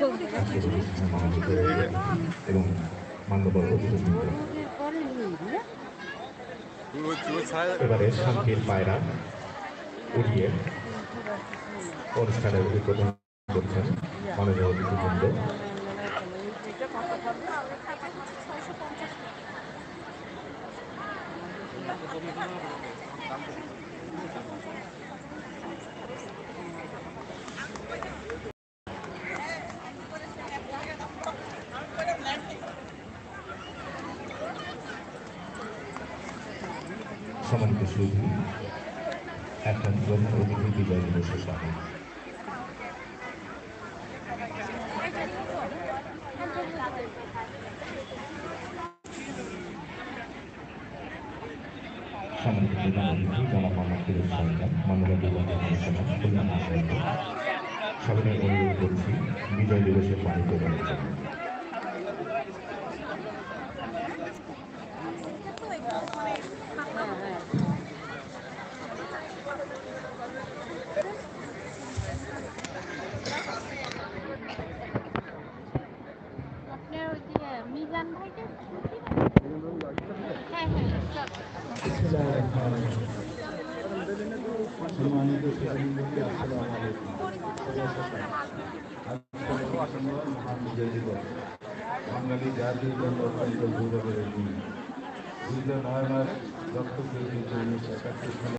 আজকে প্রতিষ্ঠানের মাননীয় এবং মান্যবর অতিথিবৃন্দ, এবারে শান্তির পায়রা উড়িয়ে অনুষ্ঠানের উদ্বোধন করছেন মাননীয় অতিথিবৃন্দ। সম্মানিত সুধী, এখন প্রধান অতিথি বিজয় দিবসের সময়। সম্মানিত প্রধান অতিথি জনাব মোহাম্মদ ফিরোজ সরকার, মাননীয় বিভাগীয় কমিশনার খুলনা মহানগর, সবাই অনুরোধ করছি বিজয় দিবসের পানি প্রদানের জন্য। মিজান ভাইকে বাঙালি জাতির জন্য অত্যন্ত গৌরবের দিন। দীর্ঘ 9 মাস রক্তক্ষয়ী যুদ্ধ 1971 সালে